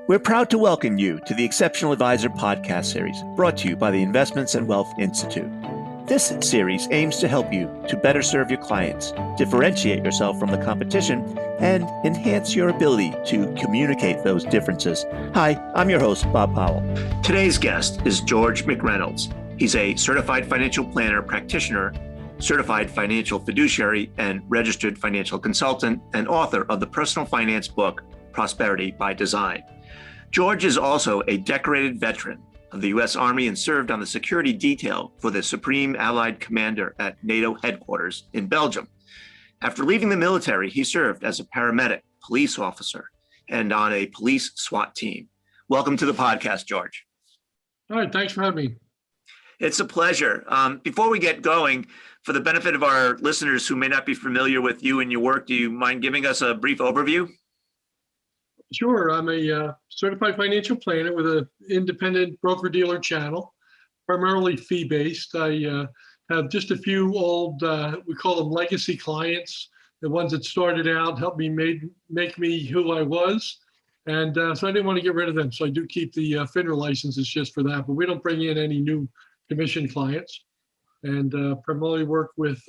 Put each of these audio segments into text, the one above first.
We're proud to welcome you to the Exceptional Advisor podcast series brought to you by the Investments and Wealth Institute. This series aims to help you to better serve your clients, differentiate yourself from the competition, and enhance your ability to communicate those differences. Hi, I'm your host, Bob Powell. Today's guest is George McReynolds. He's a certified financial planner practitioner, certified financial fiduciary, and registered financial consultant, and author of the personal finance book, Prosperity by Design. George is also a decorated veteran of the U.S. Army and served on the security detail for the Supreme Allied Commander at NATO headquarters in Belgium. After leaving the military, he served as a paramedic, police officer, and on a police SWAT team. Welcome to the podcast, George. All right, thanks for having me. It's a pleasure. Before we get going, for the benefit of our listeners who may not be familiar with you and your work, do you mind giving us a brief overview? Sure. I'm a certified financial planner with an independent broker-dealer channel, primarily fee-based. I have just a few old, we call them legacy clients, the ones that started out, helped me make me who I was. And so I didn't want to get rid of them. So I do keep the FINRA licenses just for that, but we don't bring in any new commission clients. And primarily work with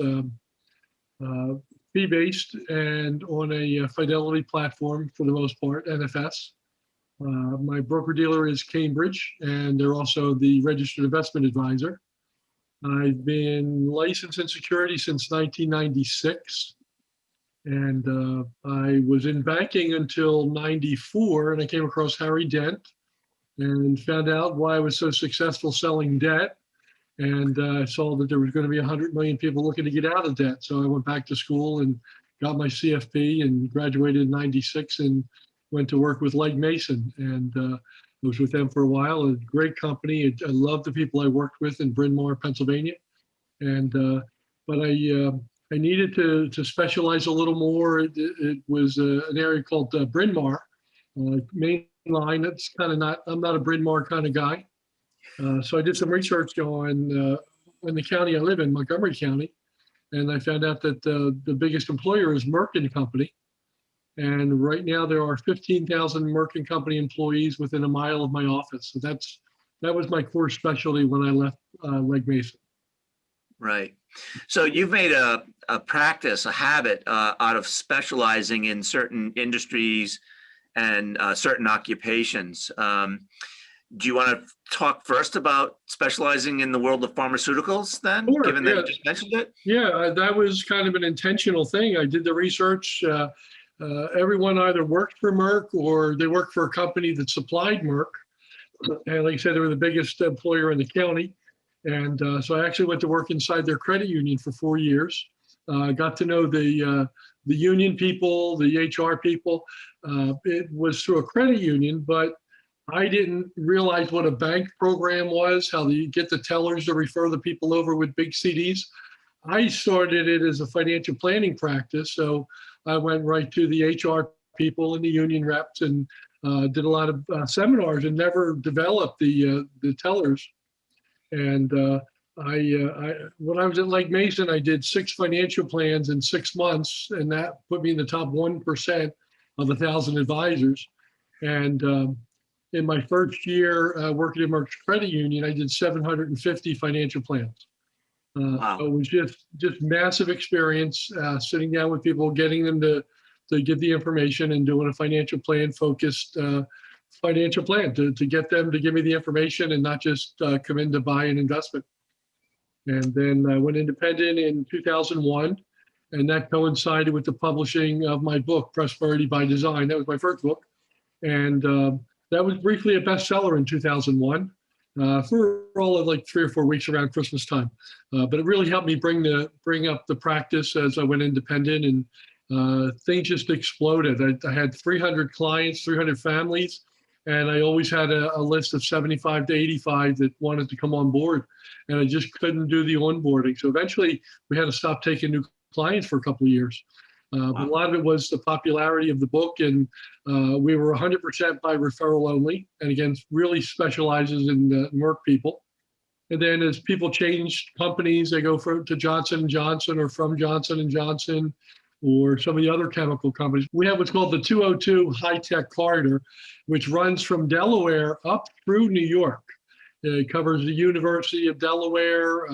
fee-based and on a fidelity platform for the most part, NFS. My broker-dealer is Cambridge, and they're also the registered investment advisor. I've been licensed in security since 1996, and I was in banking until 94, and I came across Harry Dent and found out why I was so successful selling debt. And I saw that there was going to be 100 million people looking to get out of debt. So I went back to school and got my CFP and graduated in 96 and went to work with Legg Mason. And I was with them for a while, a great company. I love the people I worked with in Bryn Mawr, Pennsylvania. And but I needed to specialize a little more. It was an area called Bryn Mawr, main line. That's kind of not, I'm not a Bryn Mawr kind of guy. So I did some research going in the county I live in, Montgomery County, and I found out that the biggest employer is Merck & Company. And right now there are 15,000 Merck & Company employees within a mile of my office. So that was my core specialty when I left Legg Mason. Right. So you've made a practice, a habit out of specializing in certain industries and certain occupations. Do you want to talk first about specializing in the world of pharmaceuticals then, sure, given that you just mentioned it? Yeah, that was kind of an intentional thing. I did the research. Everyone either worked for Merck or they worked for a company that supplied Merck. And like I said, they were the biggest employer in the county. And so I actually went to work inside their credit union for 4 years. Got to know the union people, the HR people. It was through a credit union, but I didn't realize what a bank program was, how you get the tellers to refer the people over with big CDs. I started it as a financial planning practice. So I went right to the HR people and the union reps and did a lot of seminars and never developed the tellers. And when I was at Legg Mason, I did 6 financial plans in 6 months, and that put me in the top 1% of 1,000 advisors. And in my first year working at Merck's credit union, I did 750 financial plans. Wow. So it was just massive experience sitting down with people, getting them to give the information and doing a financial plan focused financial plan to get them to give me the information and not just come in to buy an investment. And then I went independent in 2001, and that coincided with the publishing of my book, Prosperity by Design. That was my first book. And that was briefly a bestseller in 2001 for all of like 3 or 4 weeks around Christmas time. But it really helped me bring up the practice as I went independent, and things just exploded. I had 300 clients, 300 families, and I always had a list of 75 to 85 that wanted to come on board, and I just couldn't do the onboarding. So eventually we had to stop taking new clients for a couple of years. But a lot of it was the popularity of the book, and we were 100% by referral only, and again, really specializes in the Merck people. And then as people changed companies, they go to Johnson & Johnson or from Johnson & Johnson. or some of the other chemical companies. We have what's called the 202 High-Tech Corridor, which runs from Delaware up through New York. It covers the University of Delaware,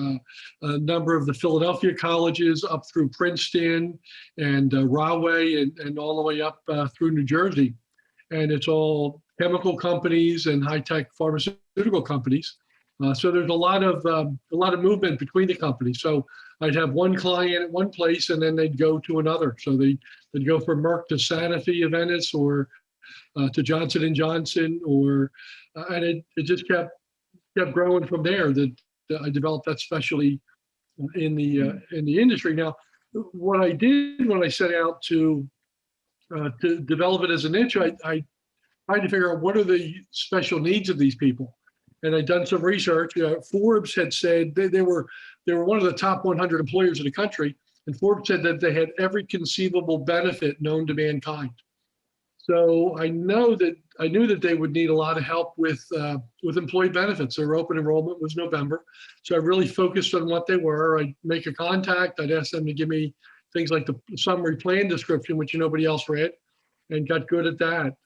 a number of the Philadelphia colleges up through Princeton and Rahway and all the way up through New Jersey. And it's all chemical companies and high-tech pharmaceutical companies. So there's a lot of movement between the companies. So I'd have one client at one place, and then they'd go to another. So they'd go from Merck to Sanofi of Venice, or to Johnson and Johnson, and it just kept growing from there. That I developed that specialty in the industry. Now, what I did when I set out to develop it as a niche, I tried to figure out what are the special needs of these people. And I'd done some research. Forbes had said they were one of the top 100 employers in the country, and Forbes said that they had every conceivable benefit known to mankind. So I knew that they would need a lot of help with employee benefits. Their open enrollment was November, so I really focused on what they were. I'd make a contact. I'd ask them to give me things like the summary plan description, which nobody else read, and got good at that.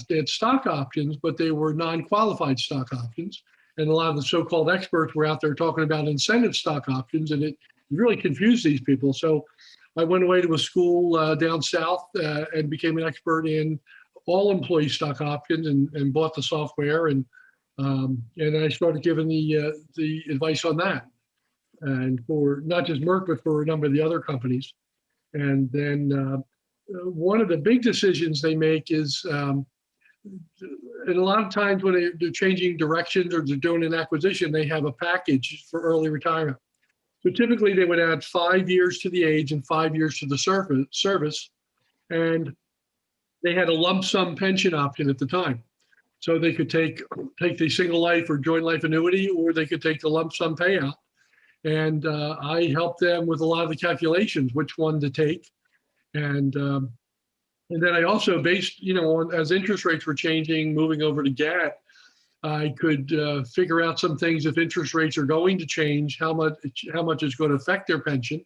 They had stock options, but they were non-qualified stock options. And a lot of the so-called experts were out there talking about incentive stock options, and it really confused these people. So I went away to a school down south and became an expert in all employee stock options and bought the software. And I started giving the advice on that, and for not just Merck, but for a number of the other companies. And then one of the big decisions they make is, and a lot of times when they're changing directions or they're doing an acquisition, they have a package for early retirement. So typically they would add 5 years to the age and 5 years to the service. And they had a lump sum pension option at the time. So they could take the single life or joint life annuity, or they could take the lump sum payout. And I helped them with a lot of the calculations, which one to take. And then I also based, on as interest rates were changing, moving over to GAT, I could figure out some things. If interest rates are going to change, how much is going to affect their pension.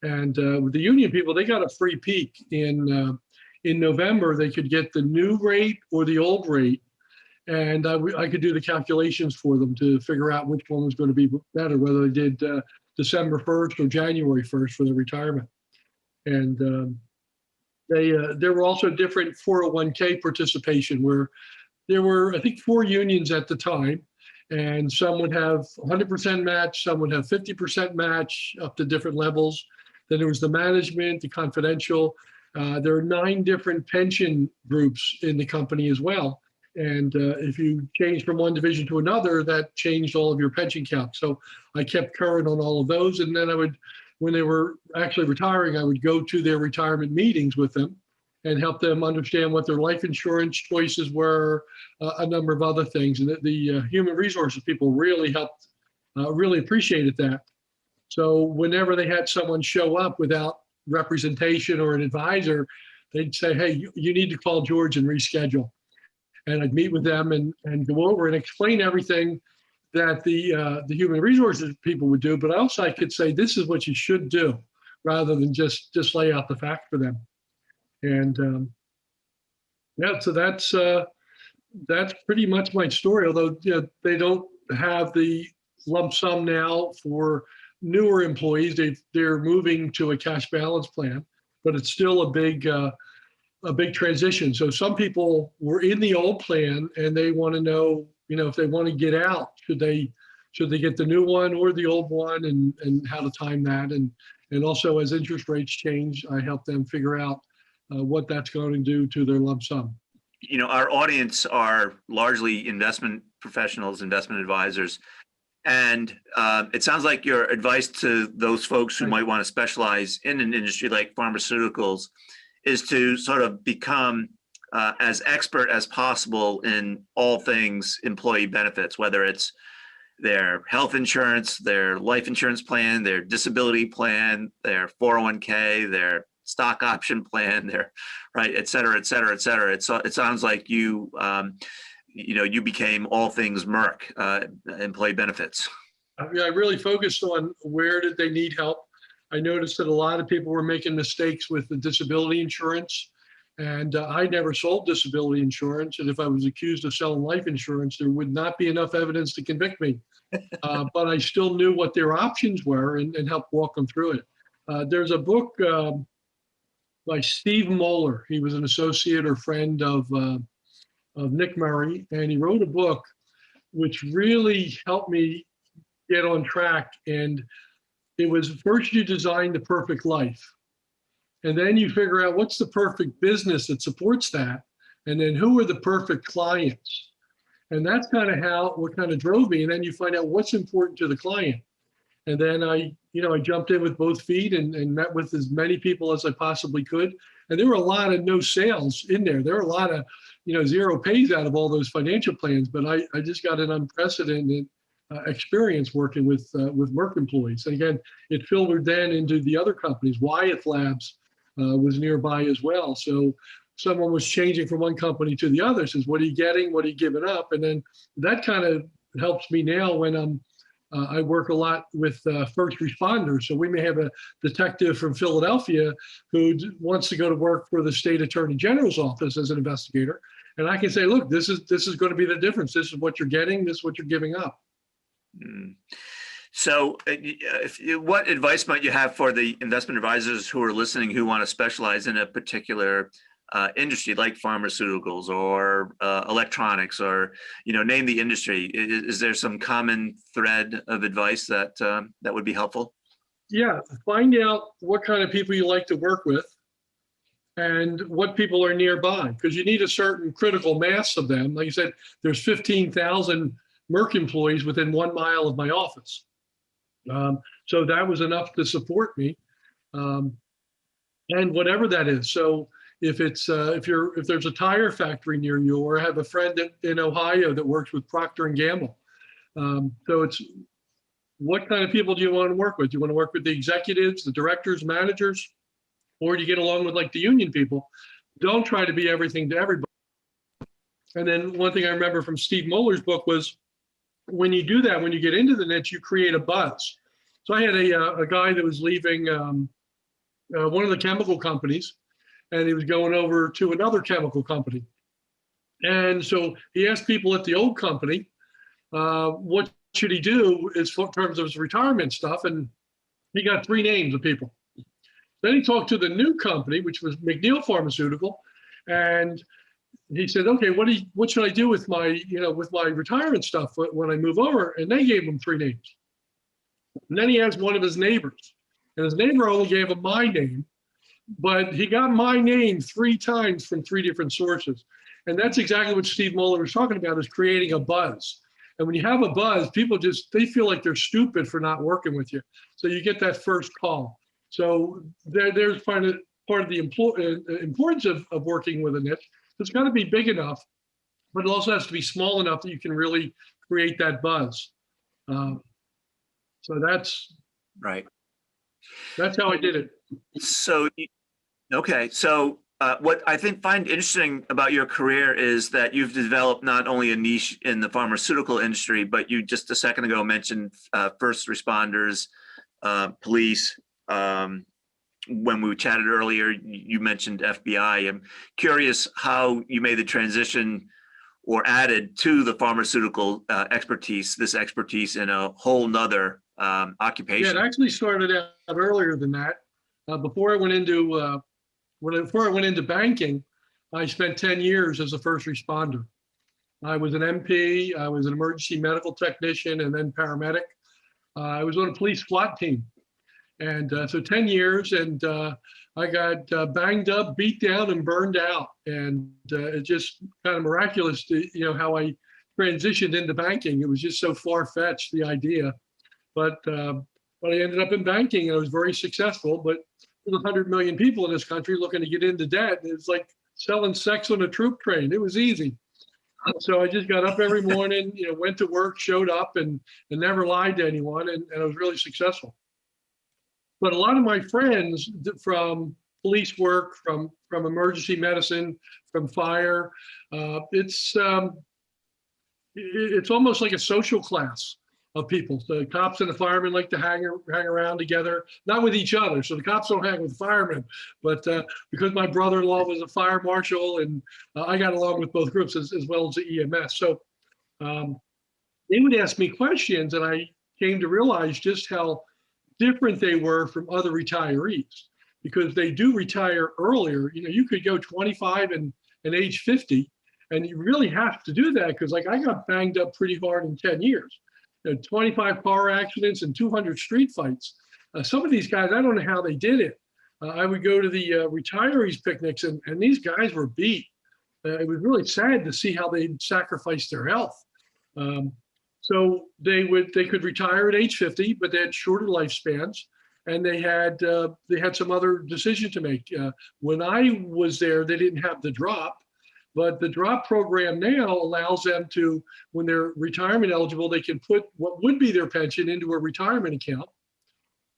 And with the union people, they got a free peek in November. They could get the new rate or the old rate, and I could do the calculations for them to figure out which one was going to be better, whether they did December 1st or January 1st for the retirement. And there were also different 401k participation, where there were, I think, 4 unions at the time, and some would have 100% match, some would have 50% match, up to different levels. Then there was the management, the confidential. There are 9 different pension groups in the company as well. And if you change from one division to another, that changed all of your pension calc. So I kept current on all of those. And then when they were actually retiring, I would go to their retirement meetings with them and help them understand what their life insurance choices were, a number of other things. And the human resources people really helped, really appreciated that. So whenever they had someone show up without representation or an advisor, they'd say, hey, you need to call George and reschedule. And I'd meet with them and go over and explain everything that the human resources people would do. But also I could say, this is what you should do, rather than just lay out the fact for them. And so that's pretty much my story. Although they don't have the lump sum now for newer employees. They're moving to a cash balance plan, but it's still a big transition. So some people were in the old plan and they want to know, if they want to get out, should they get the new one or the old one, and how to time that. And also, as interest rates change, I help them figure out what that's going to do to their lump sum. Our audience are largely investment professionals, investment advisors. And it sounds like your advice to those folks who might want to specialize in an industry like pharmaceuticals is to sort of become as expert as possible in all things employee benefits, whether it's their health insurance, their life insurance plan, their disability plan, their 401k, their stock option plan, et cetera, et cetera, et cetera. It sounds like you became all things Merck, employee benefits. I really focused on where did they need help. I noticed that a lot of people were making mistakes with the disability insurance. And I never sold disability insurance. And if I was accused of selling life insurance, there would not be enough evidence to convict me. But I still knew what their options were and helped walk them through it. There's a book by Steve Moeller. He was an associate or friend of Nick Murray, and he wrote a book which really helped me get on track. And it was, first you design the perfect life, and then you figure out what's the perfect business that supports that, and then who are the perfect clients. And that's kind of what kind of drove me. And then you find out what's important to the client. And then I jumped in with both feet and met with as many people as I possibly could. And there were a lot of no sales in there. There were a lot of, zero pays out of all those financial plans. But I just got an unprecedented experience working with Merck employees. And again, it filtered then into the other companies. Wyeth Labs was nearby as well. So someone was changing from one company to the other, says, what are you getting? What are you giving up? And then that kind of helps me now when I work a lot with first responders. So we may have a detective from Philadelphia who wants to go to work for the state attorney general's office as an investigator. And I can say, look, this is going to be the difference. This is what you're getting. This is what you're giving up. So what advice might you have for the investment advisors who are listening who want to specialize in a particular industry like pharmaceuticals or electronics, or name the industry? Is there some common thread of advice that would be helpful? Yeah, find out what kind of people you like to work with and what people are nearby, because you need a certain critical mass of them. Like you said, there's 15,000 Merck employees within 1 mile of my office. So that was enough to support me, and whatever that is. So if it's if there's a tire factory near you, or I have a friend in Ohio that works with Procter and Gamble. So it's, what kind of people do you want to work with? Do you want to work with the executives, the directors, managers, or do you get along with like the union people? Don't try to be everything to everybody. And then one thing I remember from Steve Moeller's book was, when you do that, when you get into the niche, you create a buzz. So I had a guy that was leaving one of the chemical companies, and he was going over to another chemical company. And so he asked people at the old company, what should he do in terms of his retirement stuff? And he got 3 names of people. Then he talked to the new company, which was McNeil Pharmaceutical, and he said, okay, what should I do with my retirement stuff when I move over? And they gave him 3 names. And then he asked one of his neighbors, and his neighbor only gave him my name, but he got my name 3 times from 3 different sources. And that's exactly what Steve Moeller was talking about, is creating a buzz. And when you have a buzz, people they feel like they're stupid for not working with you. So you get that first call. So there's part of the importance of working with a niche. It's got to be big enough, but it also has to be small enough that you can really create that buzz. So that's right. That's how I did it. So, okay. So what I find interesting about your career is that you've developed not only a niche in the pharmaceutical industry, but you just a second ago mentioned first responders, police. When we chatted earlier, you mentioned FBI. I'm curious how you made the transition or added to the pharmaceutical expertise in a whole nother occupation. Yeah, it actually started out earlier than that. Before I went into banking, I spent 10 years as a first responder. I was an MP, I was an emergency medical technician, and then paramedic. I was on a police SWAT team. And so 10 years, and I got banged up, beat down, and burned out. And it's just kind of miraculous how I transitioned into banking. It was just so far-fetched, the idea. But I ended up in banking, and I was very successful. But there's 100 million people in this country looking to get into debt. It's like selling sex on a troop train. It was easy. So I just got up every morning, went to work, showed up, and never lied to anyone, and I was really successful. But a lot of my friends from police work, from emergency medicine, from fire, it's almost like a social class. of people. So the cops and the firemen like to hang around together, not with each other. So the cops don't hang with firemen, but because my brother-in-law was a fire marshal, and I got along with both groups as well as the EMS. So they would ask me questions, and I came to realize just how different they were from other retirees, because they do retire earlier. You could go 25 and age 50, and you really have to do that because, like, I got banged up pretty hard in 10 years. 25 car accidents and 200 street fights. Some of these guys, I don't know how they did it. I would go to the retirees picnics, and these guys were beat. It was really sad to see how they sacrificed their health. So they could retire at age 50, but they had shorter lifespans, and they had some other decision to make. When I was there, they didn't have the drop, but the drop program now allows them to, when they're retirement eligible, they can put what would be their pension into a retirement account.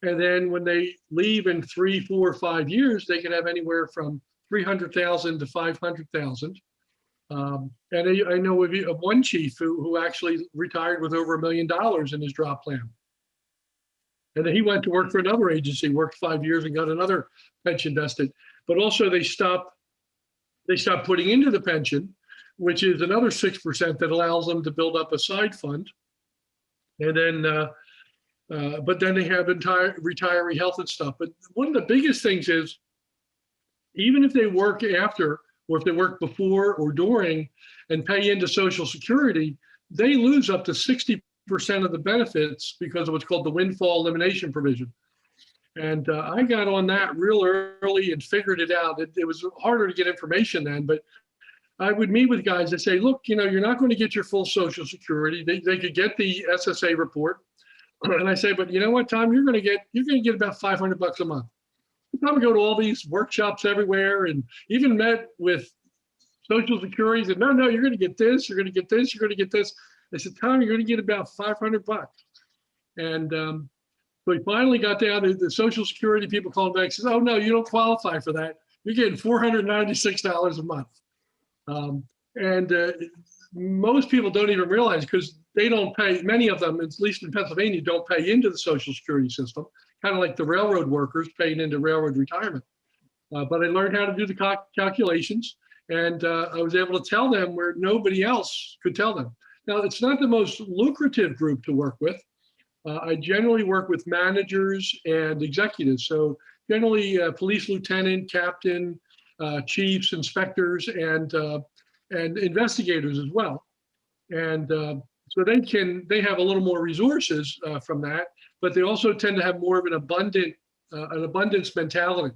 And then when they leave in 3, 4, 5 years, they can have anywhere from $300,000 to $500,000. And I know of one chief who actually retired with over $1 million in his drop plan. And then he went to work for another agency, worked 5 years and got another pension vested. But also they stopped putting into the pension, which is another 6% that allows them to build up a side fund. And then, but then they have entire retiree health and stuff. But one of the biggest things is, even if they work after, or if they work before or during and pay into Social Security, they lose up to 60% of the benefits because of what's called the Windfall elimination provision. And I got on that real early and figured it out. It was harder to get information then, but I would meet with guys that say, look, you're not going to get your full Social Security. They could get the SSA report. And I say, but you know what, Tom, you're going to get about $500 a month. Tom would go to all these workshops everywhere, and even met with Social Security. Said, no, you're going to get this, you're going to get this, you're going to get this. I said, Tom, you're going to get about $500. And so he finally got down to the Social Security people calling back and says, oh, no, you don't qualify for that. You're getting $496 a month. Most people don't even realize, because they don't pay, many of them, at least in Pennsylvania, don't pay into the Social Security system, kind of like the railroad workers paying into railroad retirement. But I learned how to do the calculations, and I was able to tell them where nobody else could tell them. Now, it's not the most lucrative group to work with. I generally work with managers and executives. So generally police lieutenant, captain, chiefs, inspectors, and investigators as well. And so they have a little more resources from that, but they also tend to have more of an abundance mentality.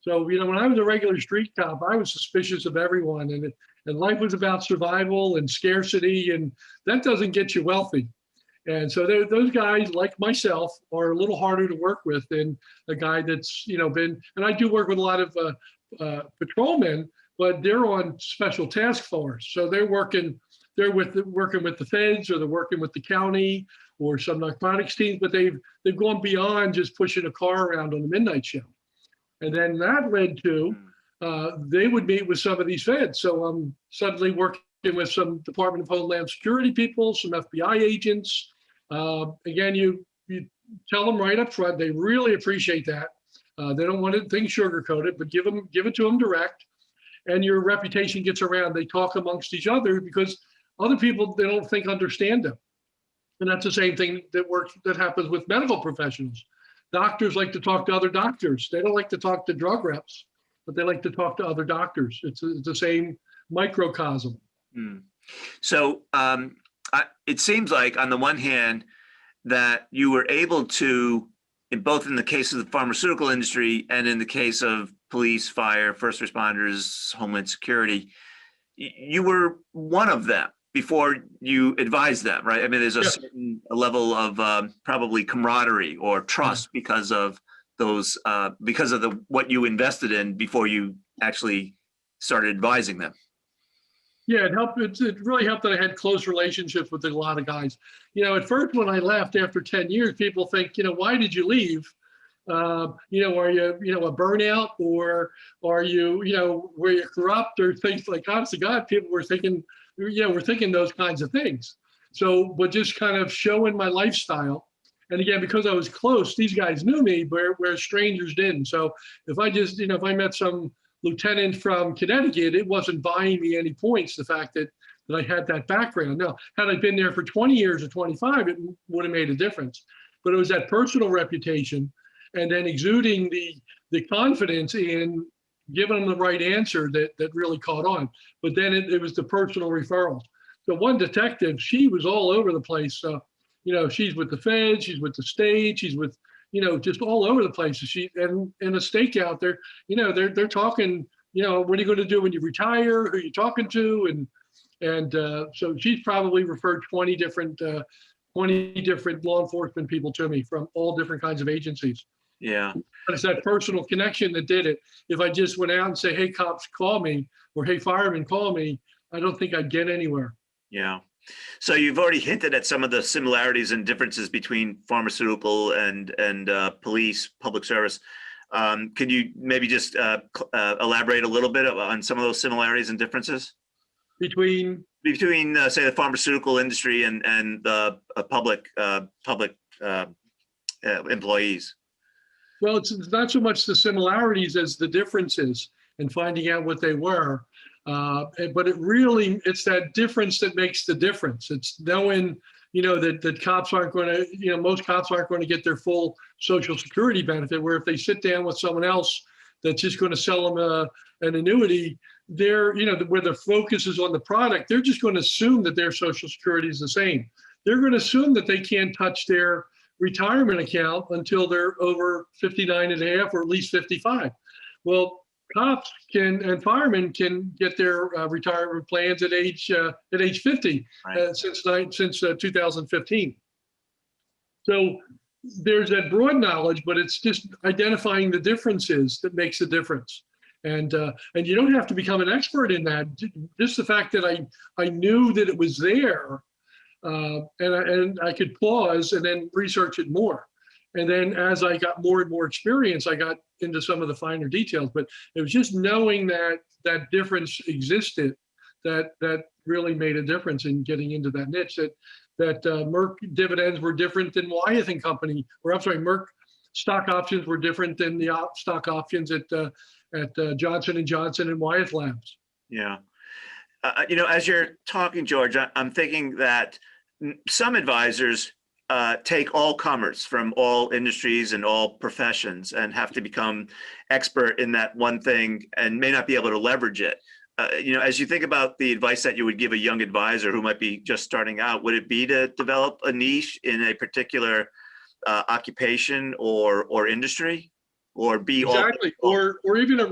So, when I was a regular street cop, I was suspicious of everyone, and life was about survival and scarcity, and that doesn't get you wealthy. And so those guys, like myself, are a little harder to work with than a guy that's, been, and I do work with a lot of patrolmen, but they're on special task force. So they're working with the feds, or they're working with the county or some narcotics teams, but they've gone beyond just pushing a car around on the midnight show. And then that led to, they would meet with some of these feds. So I'm suddenly working with some Department of Homeland Security people, some FBI agents. Again, you tell them right up front, they really appreciate that. They don't want things sugar-coated, but give it to them direct, and your reputation gets around. They talk amongst each other because other people, they don't think understand them. And that's the same thing that happens with medical professionals. Doctors like to talk to other doctors. They don't like to talk to drug reps, but they like to talk to other doctors. It's the same microcosm. Mm. So it seems like, on the one hand, that you were able to, both in the case of the pharmaceutical industry and in the case of police, fire, first responders, Homeland Security, you were one of them before you advised them, right? I mean, there's a certain level of probably camaraderie or trust because of those, what you invested in before you actually started advising them. Yeah, it helped. It really helped that I had close relationships with a lot of guys. At first when I left after 10 years, people think, why did you leave? Are you, a burnout, or are you, were you corrupt, or things like, honest to God, people were thinking, we're thinking those kinds of things. So, but just kind of showing my lifestyle. And again, because I was close, these guys knew me, where strangers didn't. So if I just, if I met some lieutenant from Connecticut, it wasn't buying me any points, the fact that I had that background. Now, had I been there for 20 years or 25, it would have made a difference. But it was that personal reputation and then exuding the confidence in giving them the right answer that really caught on. But then it was the personal referrals. The one detective, she was all over the place. She's with the Fed, she's with the state, she's with, just all over the place. And in a stakeout, they're talking, what are you going to do when you retire? Who are you talking to? And so she's probably referred 20 different law enforcement people to me from all different kinds of agencies. Yeah. But it's that personal connection that did it. If I just went out and say, hey, cops, call me, or hey, firemen, call me, I don't think I'd get anywhere. Yeah. So you've already hinted at some of the similarities and differences between pharmaceutical and police, public service. Could you maybe just elaborate a little bit on some of those similarities and differences? Between say the pharmaceutical industry and the public employees. Well, it's not so much the similarities as the differences and finding out what they were. But it's that difference that makes the difference. It's knowing, that cops aren't going to, most cops aren't going to get their full Social Security benefit, where if they sit down with someone else that's just going to sell them an annuity, where the focus is on the product, they're just going to assume that their Social Security is the same. They're going to assume that they can't touch their retirement account until they're over 59 and a half or at least 55. Well, cops and firemen can get their retirement plans at age 50, right, since 2015. So there's that broad knowledge, but it's just identifying the differences that makes the difference. And you don't have to become an expert in that. Just the fact that I knew that it was there, and I could pause and then research it more. And then as I got more and more experience, I got into some of the finer details. But it was just knowing that difference existed that really made a difference in getting into that niche. That Merck dividends were different than Wyeth and Company, or I'm sorry, Merck stock options were different than the stock options at Johnson & Johnson and Wyeth Labs. Yeah. As you're talking, George, I'm thinking that some advisors take all comers from all industries and all professions and have to become expert in that one thing and may not be able to leverage it. As you think about the advice that you would give a young advisor who might be just starting out, would it be to develop a niche in a particular occupation or industry, or be exactly, or even a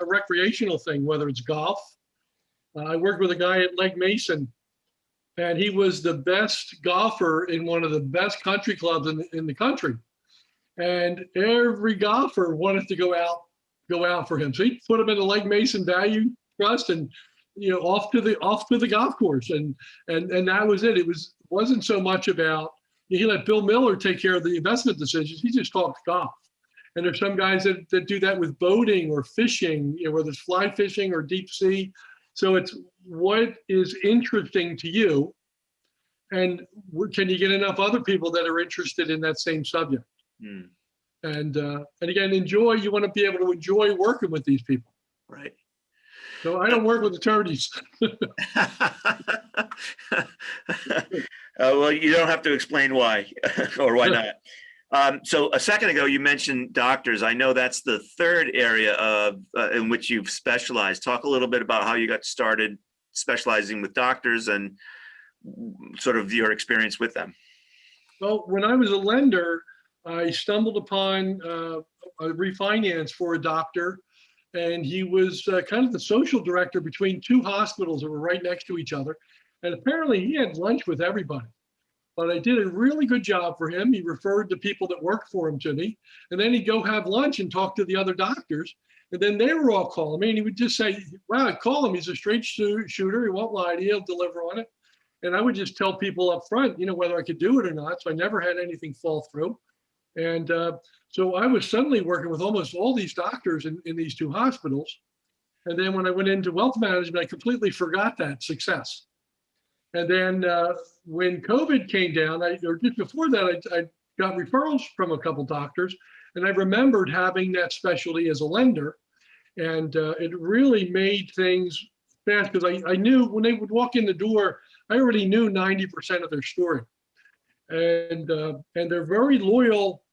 recreational thing, whether it's golf? I worked with a guy at Legg Mason, and he was the best golfer in one of the best country clubs in the country. And every golfer wanted to go out for him. So he put him in the Legg Mason Value Trust and off to the golf course. And that was it. It wasn't so much about, he let Bill Miller take care of the investment decisions. He just talked golf. And there's some guys that do that with boating or fishing, whether it's fly fishing or deep sea. So it's what is interesting to you, and can you get enough other people that are interested in that same subject? Mm. And again, you want to be able to enjoy working with these people. Right. So I don't work with attorneys. Well, you don't have to explain why or why not. So a second ago, you mentioned doctors. I know that's the third area in which you've specialized. Talk a little bit about how you got started specializing with doctors and sort of your experience with them. Well, when I was a lender, I stumbled upon a refinance for a doctor, and he was kind of the social director between two hospitals that were right next to each other. And apparently he had lunch with everybody. But I did a really good job for him. He referred the people that worked for him to me. And then he'd go have lunch and talk to the other doctors. And then they were all calling me. And he would just say, wow, I'd call him. He's a straight shooter. He won't lie to you. He'll deliver on it. And I would just tell people up front, whether I could do it or not. So I never had anything fall through. And so I was suddenly working with almost all these doctors in these two hospitals. And then when I went into wealth management, I completely forgot that success. And then when COVID came down, or just before that, I got referrals from a couple doctors, and I remembered having that specialty as a lender, and it really made things fast because I knew when they would walk in the door, I already knew 90% of their story, and they're very loyal,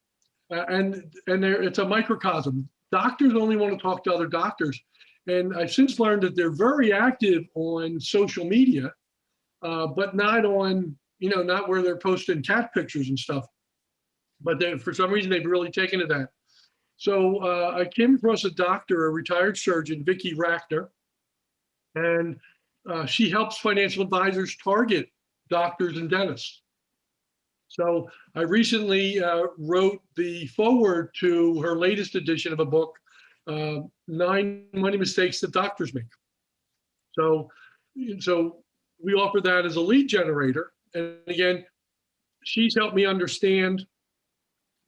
and it's a microcosm. Doctors only want to talk to other doctors, and I've since learned that they're very active on social media, but not on, not where they're posting cat pictures and stuff. But for some reason, they've really taken to that. So I came across a doctor, a retired surgeon, Vicki Rackner, and she helps financial advisors target doctors and dentists. So I recently wrote the foreword to her latest edition of a book, 9 Money Mistakes That Doctors Make. So we offer that as a lead generator. And again, she's helped me understand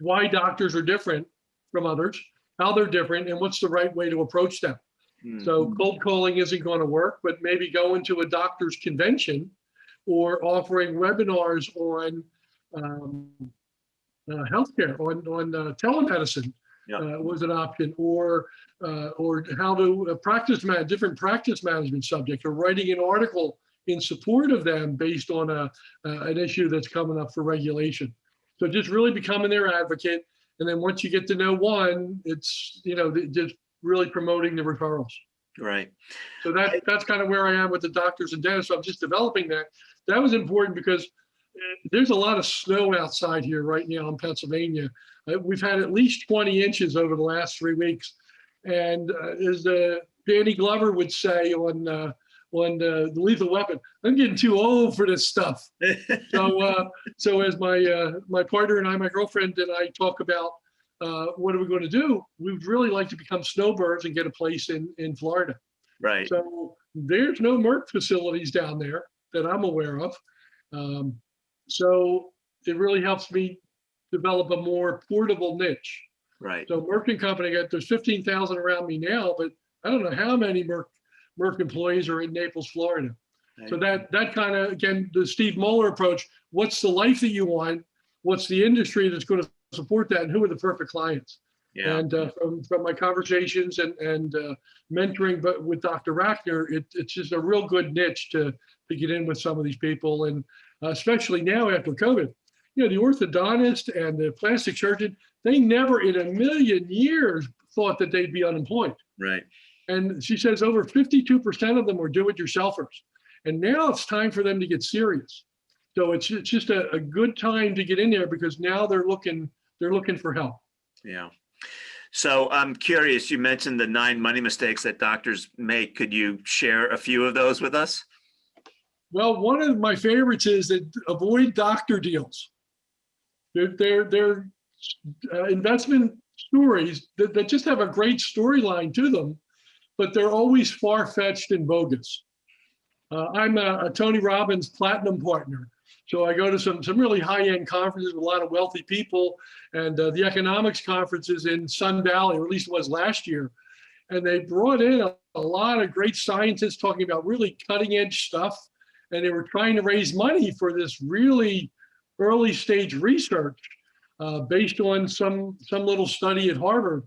why doctors are different from others, how they're different, and what's the right way to approach them. Mm-hmm. So cold calling isn't going to work, but maybe going to a doctor's convention or offering webinars on healthcare, on telemedicine was an option, or how to different practice management subjects, or writing an article in support of them based on an issue that's coming up for regulation. So just really becoming their advocate. And then once you get to know one, it's, just really promoting the referrals. Right. So that's kind of where I am with the doctors and dentists. So I'm just developing that. That was important because there's a lot of snow outside here right now in Pennsylvania. We've had at least 20 inches over the last 3 weeks. And as Danny Glover would say on the Lethal Weapon, I'm getting too old for this stuff. So as my partner and I, my girlfriend and I talk about what are we going to do, we'd really like to become snowbirds and get a place in Florida. Right. So there's no Merck facilities down there that I'm aware of. So it really helps me develop a more portable niche. Right. So Merck and Company, there's 15,000 around me now, but I don't know how many Merck employees are in Naples, Florida. Right. So that kind of, again, the Steve Moeller approach, what's the life that you want? What's the industry that's going to support that? And who are the perfect clients? Yeah. And from my conversations and mentoring but with Dr. Rackner, it's just a real good niche to get in with some of these people. And especially now after COVID, the orthodontist and the plastic surgeon, they never in a million years thought that they'd be unemployed. Right. And she says over 52% of them were do-it-yourselfers. And now it's time for them to get serious. So it's just a good time to get in there because now they're looking for help. Yeah. So I'm curious, you mentioned the 9 money mistakes that doctors make. Could you share a few of those with us? Well, one of my favorites is that avoid doctor deals. They're investment stories that just have a great storyline to them, but they're always far-fetched and bogus. I'm a Tony Robbins Platinum partner. So I go to some really high-end conferences with a lot of wealthy people, and the economics conferences in Sun Valley, or at least it was last year. And they brought in a lot of great scientists talking about really cutting-edge stuff, and they were trying to raise money for this really early-stage research based on some little study at Harvard.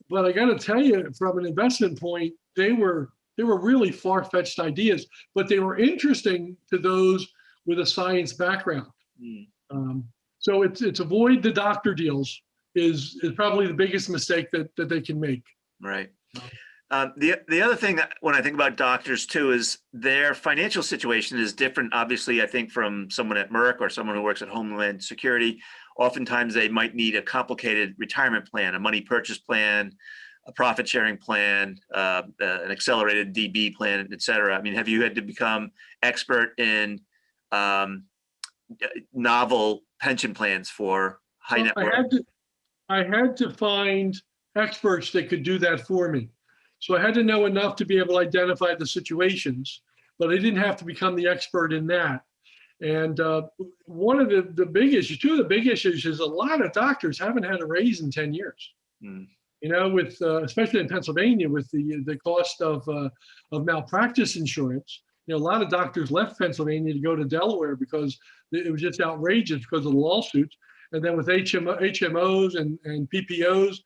But I got to tell you, from an investment point, they were really far-fetched ideas, but they were interesting to those with a science background. So it's avoid the doctor deals is probably the biggest mistake that they can make. Right. The other thing that when I think about doctors too is their financial situation is different, obviously, I think, from someone at Merck or someone who works at Homeland Security. Oftentimes they might need a complicated retirement plan, a money purchase plan, a profit sharing plan, an accelerated DB plan, et cetera. I mean, have you had to become expert in novel pension plans for high net worth? I had to find experts that could do that for me. So I had to know enough to be able to identify the situations, but I didn't have to become the expert in that. And one of the big issues, two of the big issues is a lot of doctors haven't had a raise in 10 years. With especially in Pennsylvania with the cost of malpractice insurance. a lot of doctors left Pennsylvania to go to Delaware because it was just outrageous because of the lawsuits. And then with HMOs and PPOs,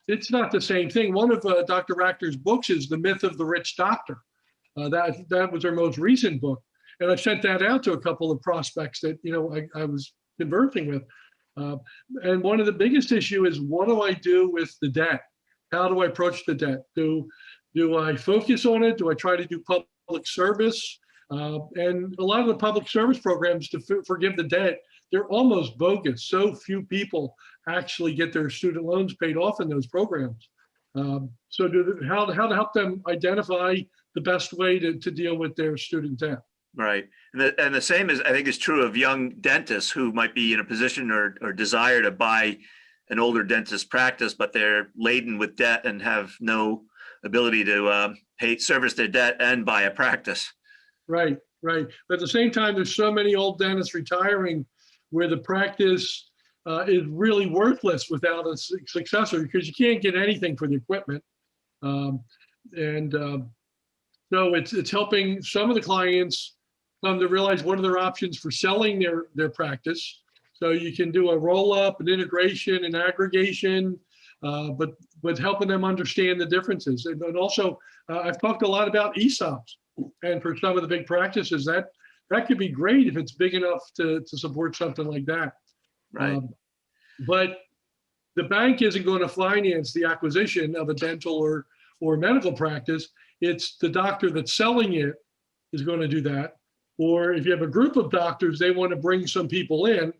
it's not the same thing. One of Dr. Rachter's books is The Myth of the Rich Doctor. That was her most recent book. And I sent that out to a couple of prospects that, I was conversing with. And one of the biggest issue is, what do I do with the debt? How do I approach the debt? Do I focus on it? Do I try to do public service? And a lot of the public service programs to forgive the debt, they're almost bogus. So few people actually get their student loans paid off in those programs. So how to help them identify the best way to deal with their student debt. Right. And the same I think is true of young dentists who might be in a position or desire to buy an older dentist practice, but they're laden with debt and have no ability to service their debt and buy a practice. Right. But at the same time, there's so many old dentists retiring where the practice is really worthless without a successor, because you can't get anything for the equipment. So it's helping some of the clients come to realize what are their options for selling their practice. So you can do a roll-up, an integration, an aggregation, but helping them understand the differences. And also, I've talked a lot about ESOPs. And for some of the big practices, that could be great if it's big enough to support something like that. Right. But the bank isn't going to finance the acquisition of a dental or medical practice. It's the doctor that's selling it is going to do that. Or if you have a group of doctors, they want to bring some people in.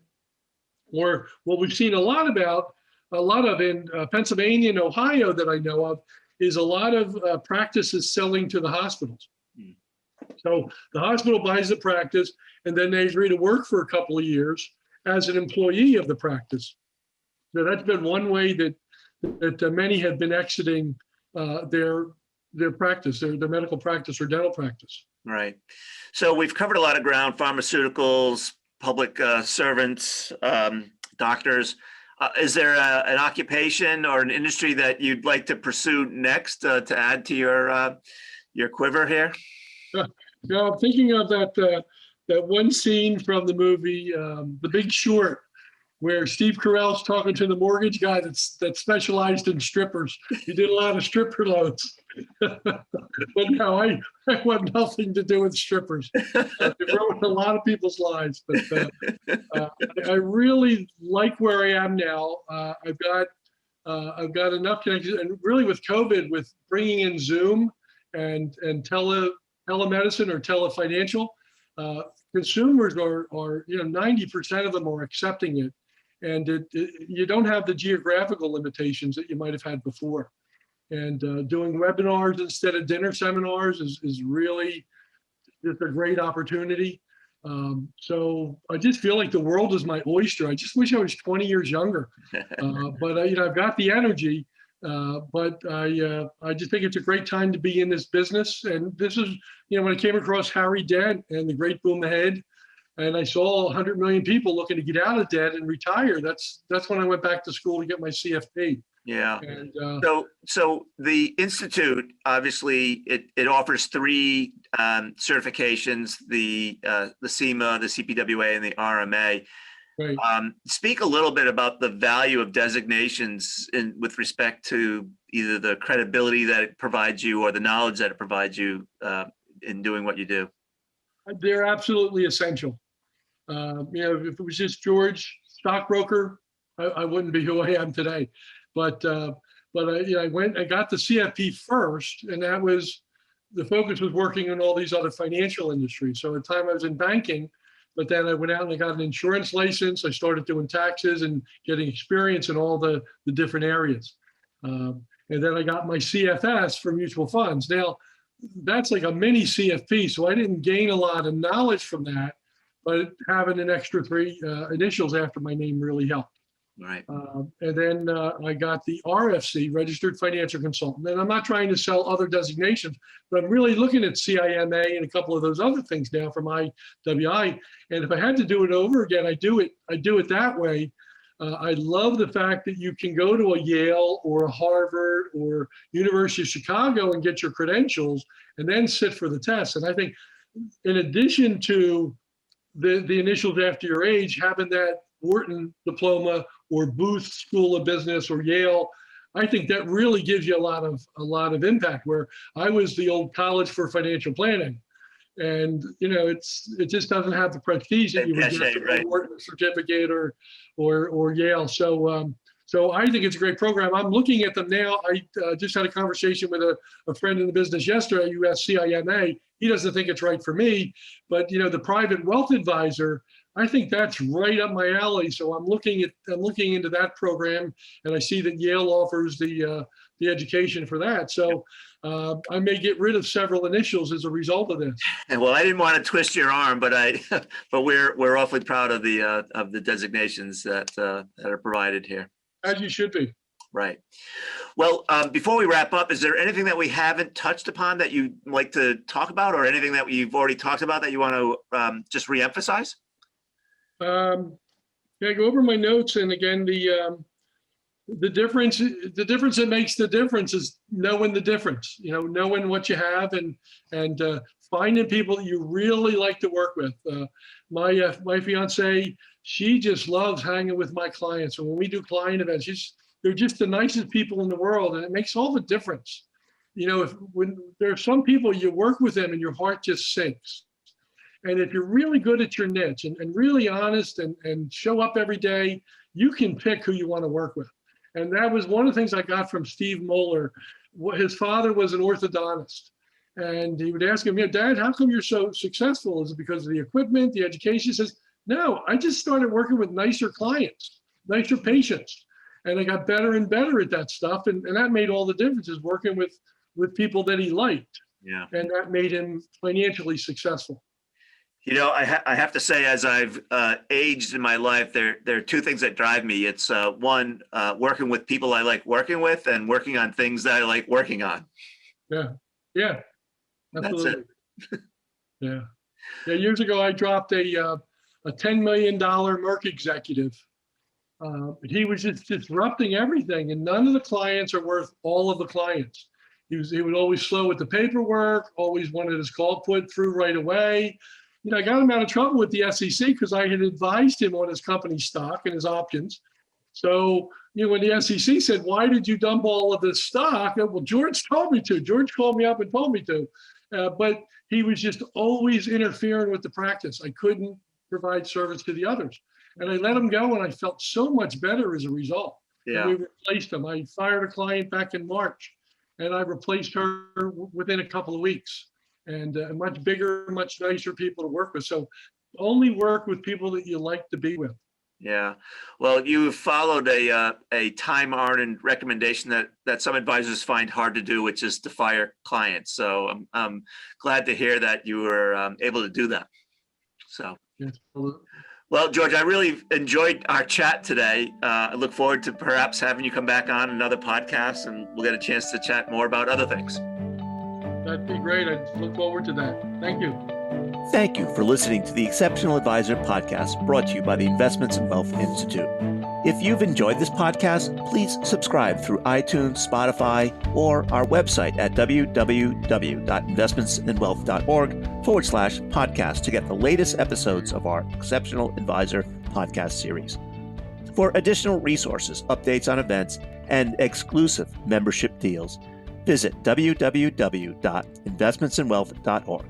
Or what we've seen a lot of in Pennsylvania and Ohio that I know of is a lot of practices selling to the hospitals. So the hospital buys the practice, and then they agree to work for a couple of years as an employee of the practice. So that's been one way that many have been exiting their practice, their medical practice or dental practice. Right. So we've covered a lot of ground: pharmaceuticals, public servants, doctors. Is there an occupation or an industry that you'd like to pursue next to add to your quiver here? I'm thinking of that one scene from the movie The Big Short, where Steve Carell's talking to the mortgage guy that specialized in strippers. He did a lot of stripper loans. But no, I want nothing to do with strippers. It ruined a lot of people's lives. But I really like where I am now. I've got enough connections, and really with COVID, with bringing in Zoom and telemedicine or telefinancial, consumers are 90% of them are accepting it. And you don't have the geographical limitations that you might have had before. And doing webinars instead of dinner seminars is really just a great opportunity. So I just feel like the world is my oyster. I just wish I was 20 years younger. But I've got the energy. But I just think it's a great time to be in this business. And this is, when I came across Harry Dent and the Great Boom Ahead, and I saw 100 million people looking to get out of debt and retire. That's when I went back to school to get my CFP. Yeah. And, so the Institute, obviously, it offers 3 certifications: the SEMA, the CPWA, and the RMA. Right. Speak a little bit about the value of designations with respect to either the credibility that it provides you or the knowledge that it provides you in doing what you do. They're absolutely essential. If it was just George, stockbroker, I wouldn't be who I am today. But I got the CFP first, and that was the focus was working in all these other financial industries. So at the time I was in banking, but then I went out and I got an insurance license. I started doing taxes and getting experience in all the different areas. And then I got my CFS for mutual funds. Now, that's like a mini CFP, so I didn't gain a lot of knowledge from that, but having an extra 3 initials after my name really helped. Right. And then I got the RFC, Registered Financial Consultant. And I'm not trying to sell other designations, but I'm really looking at CIMA and a couple of those other things now for my WI. And if I had to do it over again, I do it that way. I love the fact that you can go to a Yale or a Harvard or University of Chicago and get your credentials and then sit for the test. And I think in addition to the initials after your age, having that Wharton diploma or Booth School of Business or Yale, I think that really gives you a lot of impact. Where I was the old College for Financial Planning, and it just doesn't have the prestige that you would get from a Wharton certificate or Yale. So I think it's a great program. I'm looking at them now. I just had a conversation with a friend in the business yesterday, USCIMA. He doesn't think it's right for me, but the private wealth advisor, I think that's right up my alley. So I'm looking into that program, and I see that Yale offers the education for that. So I may get rid of several initials as a result of this. Well, I didn't want to twist your arm, but we're awfully proud of the designations that are provided here. As you should be. Right. Well, before we wrap up, is there anything that we haven't touched upon that you'd like to talk about, or anything that we've already talked about that you want to just reemphasize? Yeah, go over my notes, and again, the difference that makes the difference is knowing the difference. Knowing what you have and finding people that you really like to work with. My fiance, she just loves hanging with my clients, and when we do client events, they're just the nicest people in the world, and it makes all the difference. When there are some people, you work with them and your heart just sinks. And if you're really good at your niche and really honest and show up every day, you can pick who you want to work with. And that was one of the things I got from Steve Moeller. His father was an orthodontist. And he would ask him, Dad, how come you're so successful? Is it because of the equipment, the education? He says, no, I just started working with nicer clients, nicer patients. And I got better and better at that stuff. And that made all the differences, working with people that he liked. Yeah. And that made him financially successful. I have to say, as I've aged in my life, there are two things that drive me. It's one, working with people I like working with, and working on things that I like working on. Yeah, absolutely. That's it. Yeah. Years ago, I dropped a $10 million Merck executive. He was just disrupting everything, and none of the clients are worth all of the clients. He would always slow with the paperwork, always wanted his call put through right away. I got him out of trouble with the SEC because I had advised him on his company stock and his options. So, when the SEC said, why did you dump all of this stock? Well, George told me to. George called me up and told me to. But he was just always interfering with the practice. I couldn't provide service to the others. And I let him go, and I felt so much better as a result. Yeah. And we replaced him. I fired a client back in March, and I replaced her within a couple of weeks. And much bigger, much nicer people to work with. So only work with people that you like to be with. Yeah. Well, you followed a time-honored recommendation that some advisors find hard to do, which is to fire clients. So I'm glad to hear that you were able to do that. So. Yes. Well, George, I really enjoyed our chat today. I look forward to perhaps having you come back on another podcast, and we'll get a chance to chat more about other things. That'd be great. I look forward to that. Thank you. Thank you for listening to the Exceptional Advisor podcast, brought to you by the Investments and Wealth Institute. If you've enjoyed this podcast, please subscribe through iTunes, Spotify, or our website at www.investmentsandwealth.org/podcast to get the latest episodes of our Exceptional Advisor podcast series. For additional resources, updates on events, and exclusive membership deals, visit www.investmentsandwealth.org.